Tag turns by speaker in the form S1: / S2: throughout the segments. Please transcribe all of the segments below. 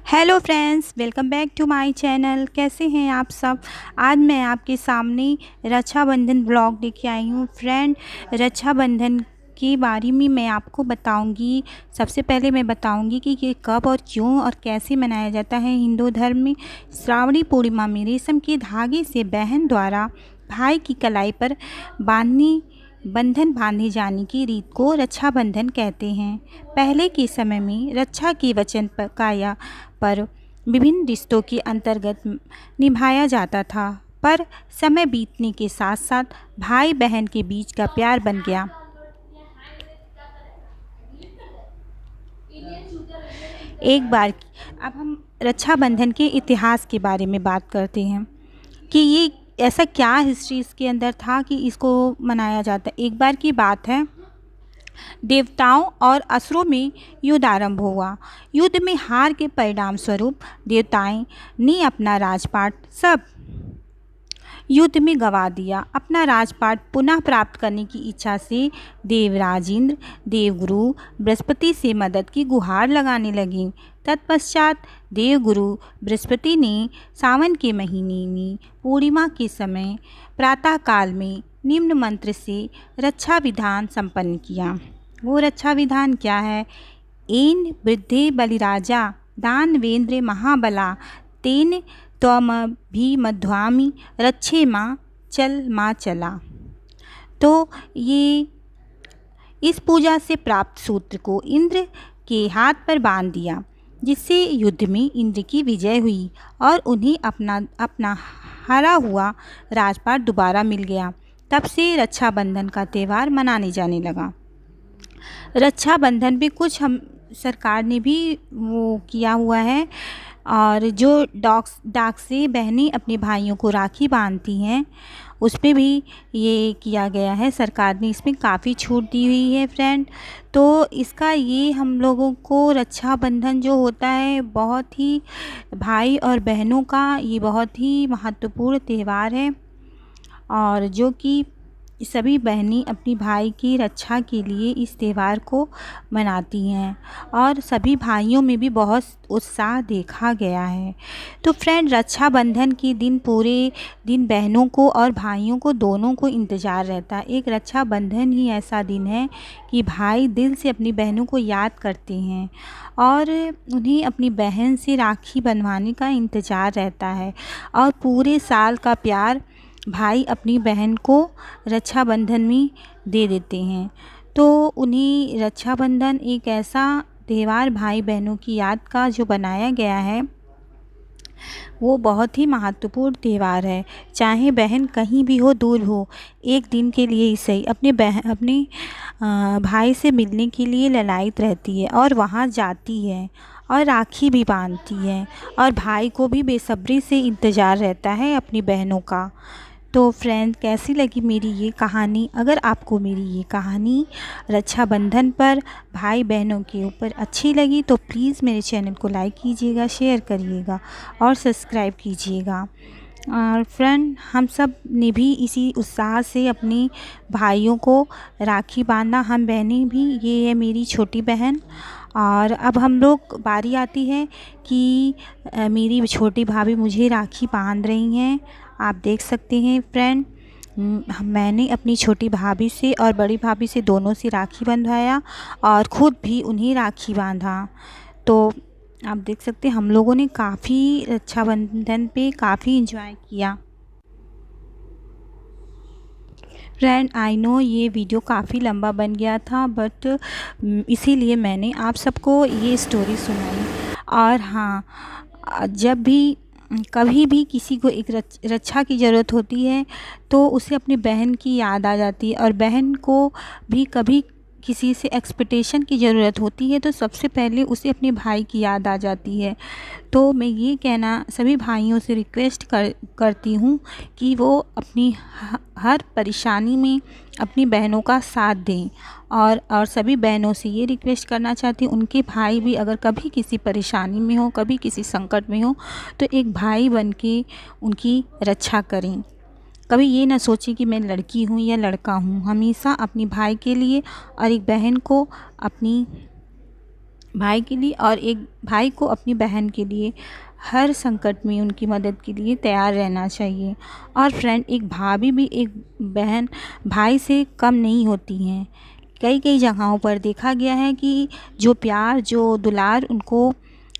S1: Hello friends, welcome back to my channel. कैसे हैं आप सब। आज मैं आपके सामने रक्षाबंधन ब्लॉग लेके आई हूँ। फ्रेंड, रक्षाबंधन के बारे में मैं आपको बताऊंगी। सबसे पहले मैं बताऊंगी कि ये कब और क्यों और कैसे मनाया जाता है हिंदू धर्म में। श्रावणी पूर्णिमा में रेशम के धागे से बहन द्वारा भाई की कलाई पर बंधन बांधे जाने की रीत को रक्षाबंधन कहते हैं। पहले के समय में रक्षा के वचन पर विभिन्न रिश्तों के अंतर्गत निभाया जाता था, पर समय बीतने के साथ साथ भाई बहन के बीच का प्यार बन गया। एक बार अब हम रक्षाबंधन के इतिहास के बारे में बात करते हैं कि ये ऐसा क्या हिस्ट्री इसके अंदर था कि इसको मनाया जाता है। एक बार की बात है, देवताओं और असुरों में युद्ध आरंभ हुआ। युद्ध में हार के परिणाम स्वरूप देवताएं ने अपना राजपाट सब युद्ध में गंवा दिया। अपना राजपाट पुनः प्राप्त करने की इच्छा से देवराज इंद्र देवगुरु बृहस्पति से मदद की गुहार लगाने लगे। तत्पश्चात देवगुरु बृहस्पति ने सावन के महीने में पूर्णिमा के समय प्रातःकाल में निम्न मंत्र से रक्षा विधान संपन्न किया। वो रक्षा विधान क्या है? एन वृद्धे बलिराजा दानवेंद्र महाबला तेन त्वमभिमध्वामि रक्षे माँ चल माँ चला। तो ये इस पूजा से प्राप्त सूत्र को इंद्र के हाथ पर बांध दिया, जिससे युद्ध में इंद्र की विजय हुई और उन्हें अपना हारा हुआ राजपाट दोबारा मिल गया। तब से रक्षाबंधन का त्यौहार मनाने जाने लगा। रक्षाबंधन पे कुछ हम सरकार ने भी वो किया हुआ है, और जो डाक से बहनें अपने भाइयों को राखी बांधती हैं उस पर भी ये किया गया है। सरकार ने इसमें काफ़ी छूट दी हुई है फ्रेंड। तो इसका ये हम लोगों को रक्षाबंधन जो होता है, बहुत ही भाई और बहनों का ये बहुत ही महत्वपूर्ण त्यौहार है, और जो कि सभी बहनें अपनी भाई की रक्षा के लिए इस त्यौहार को मनाती हैं, और सभी भाइयों में भी बहुत उत्साह देखा गया है। तो फ्रेंड, रक्षाबंधन के दिन पूरे दिन बहनों को और भाइयों को दोनों को इंतज़ार रहता है। एक रक्षाबंधन ही ऐसा दिन है कि भाई दिल से अपनी बहनों को याद करते हैं और उन्हें अपनी बहन से राखी बंधवाने का इंतज़ार रहता है, और पूरे साल का प्यार भाई अपनी बहन को रक्षाबंधन में दे देते हैं। तो उन्हें रक्षाबंधन एक ऐसा त्यौहार भाई बहनों की याद का जो बनाया गया है, वो बहुत ही महत्वपूर्ण त्यौहार है। चाहे बहन कहीं भी हो, दूर हो, एक दिन के लिए ही सही अपने भाई से मिलने के लिए ललायित रहती है और वहाँ जाती है और राखी भी बांधती है, और भाई को भी बेसब्री से इंतज़ार रहता है अपनी बहनों का। तो फ्रेंड, कैसी लगी मेरी ये कहानी? अगर आपको मेरी ये कहानी रक्षाबंधन पर भाई बहनों के ऊपर अच्छी लगी तो प्लीज़ मेरे चैनल को लाइक कीजिएगा, शेयर करिएगा और सब्सक्राइब कीजिएगा। और फ्रेंड, हम सब ने भी इसी उत्साह से अपने भाइयों को राखी बांधा। हम बहनें भी, ये है मेरी छोटी बहन। और अब हम लोग बारी आती है कि मेरी छोटी भाभी मुझे राखी बांध रही हैं। आप देख सकते हैं फ्रेंड, मैंने अपनी छोटी भाभी से और बड़ी भाभी से दोनों से राखी बंधवाया और ख़ुद भी उन्हें राखी बांधा। तो आप देख सकते हैं हम लोगों ने काफ़ी रक्षाबंधन पे काफ़ी एंजॉय किया। फ्रेंड, आई नो ये वीडियो काफ़ी लंबा बन गया था, बट इसीलिए मैंने आप सबको ये स्टोरी सुनाई। और हाँ, जब भी कभी भी किसी को एक रक्षा की ज़रूरत होती है तो उसे अपनी बहन की याद आ जाती है, और बहन को भी कभी किसी से एक्सपेक्टेशन की ज़रूरत होती है तो सबसे पहले उसे अपने भाई की याद आ जाती है। तो मैं ये कहना सभी भाइयों से रिक्वेस्ट करती हूँ कि वो अपनी हर परेशानी में अपनी बहनों का साथ दें, और सभी बहनों से ये रिक्वेस्ट करना चाहती हूँ, उनके भाई भी अगर कभी किसी परेशानी में हो, कभी किसी संकट में हो, तो एक भाई बन के उनकी रक्षा करें। कभी ये ना सोचें कि मैं लड़की हूँ या लड़का हूँ। हमेशा अपनी भाई के लिए और एक बहन को अपनी भाई के लिए और एक भाई को अपनी बहन के लिए हर संकट में उनकी मदद के लिए तैयार रहना चाहिए। और फ्रेंड, एक भाभी भी एक बहन भाई से कम नहीं होती हैं। कई कई जगहों पर देखा गया है कि जो प्यार, जो दुलार उनको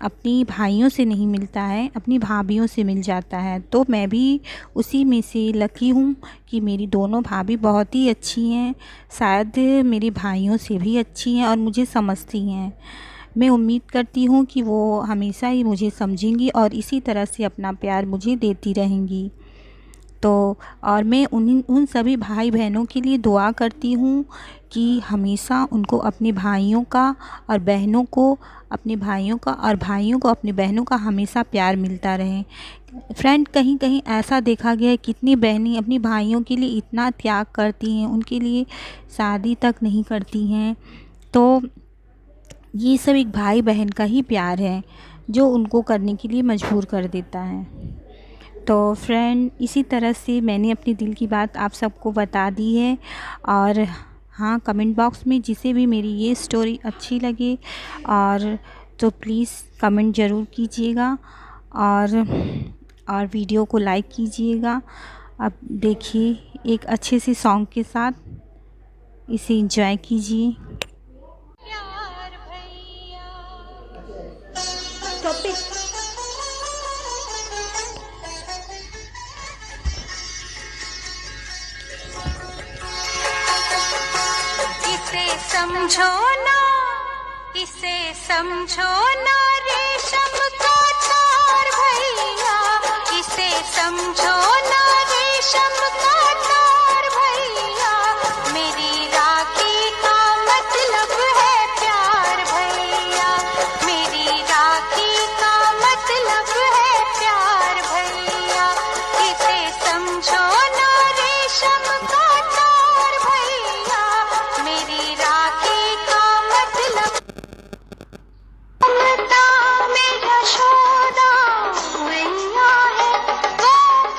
S1: अपनी भाइयों से नहीं मिलता है, अपनी भाभियों से मिल जाता है। तो मैं भी उसी में से लकी हूँ कि मेरी दोनों भाभी बहुत ही अच्छी हैं, शायद मेरे भाइयों से भी अच्छी हैं और मुझे समझती हैं। मैं उम्मीद करती हूँ कि वो हमेशा ही मुझे समझेंगी और इसी तरह से अपना प्यार मुझे देती रहेंगी। तो और मैं उन सभी भाई बहनों के लिए दुआ करती हूँ कि हमेशा उनको अपने भाइयों का और बहनों को अपने भाइयों का और भाइयों को अपनी बहनों का हमेशा प्यार मिलता रहे। फ्रेंड, कहीं कहीं ऐसा देखा गया है कितनी बहनें अपनी भाइयों के लिए इतना त्याग करती हैं, उनके लिए शादी तक नहीं करती हैं। तो ये सब एक भाई बहन का ही प्यार है जो उनको करने के लिए मजबूर कर देता है। तो फ्रेंड, इसी तरह से मैंने अपने दिल की बात आप सबको बता दी है। और हाँ, कमेंट बॉक्स में जिसे भी मेरी ये स्टोरी अच्छी लगे और तो प्लीज़ कमेंट ज़रूर कीजिएगा और वीडियो को लाइक कीजिएगा। अब देखिए एक अच्छे से सॉन्ग के साथ इसे एंजॉय कीजिए।
S2: समझो ना, इसे समझो ना रेशम का तार भैया, इसे समझो ना रेशम का तार भैया, मेरी राखी का मतलब है प्यार भैया, मेरी राखी का मतलब है प्यार भैया, इसे समझो ना रेशम का तार भैया, मेरी राखी का मतलब ममता में यशोदा मैया है, वो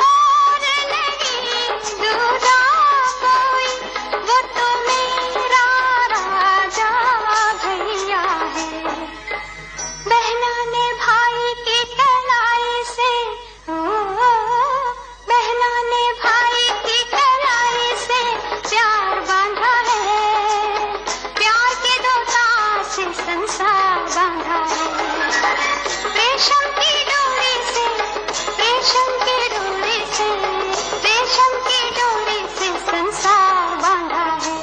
S2: और नहीं दूजा कोई, वो तो मेरा राजा भैया है। बहना ने भाई की कलाई से, बहना ने भाई की कलाई से प्यार बांधा है, प्यार के दो तार से संसार बांधा है, रेशम की डोरी से, रेशम की डोरी से, रेशम की डोरी से संसार बांधा है।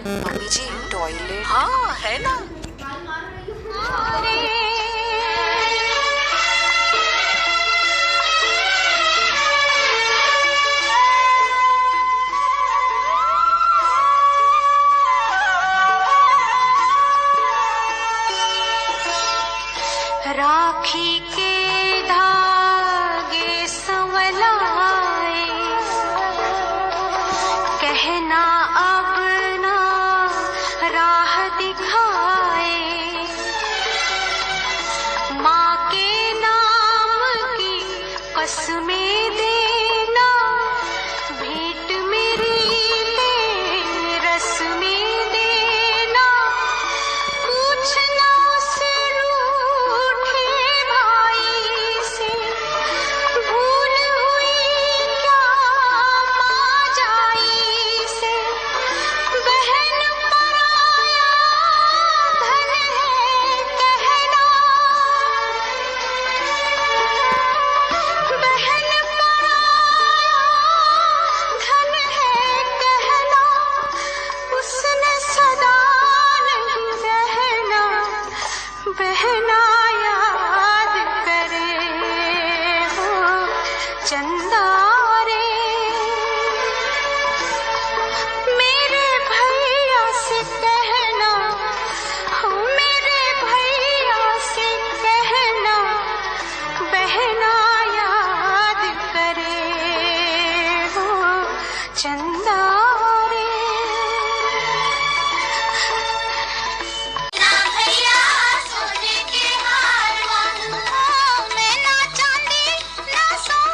S3: मम्मी जी, टॉयलेट। हाँ है ना।
S2: राखी के धागे संवलाए, कहना अब ना राह दिखाए, माँ के नाम की कसमें देना, भेंट मेरी ले रस्में देना, पूछना से रूठे भाई से, भूल हुई क्या माँ जाई से, बहन पराया धन है कहना, बहन पराया धन है कहना, उसने सदा नहीं रहना, बहना याद करे हो चंदा रे, मेरे भैया से कहना, हो मेरे भैया से कहना, बहना याद करे हो चंदा रे। ना भैया सोने के हार मांगू, मैं ना चांदी ना सोना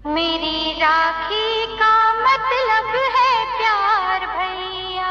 S2: मेरी राखी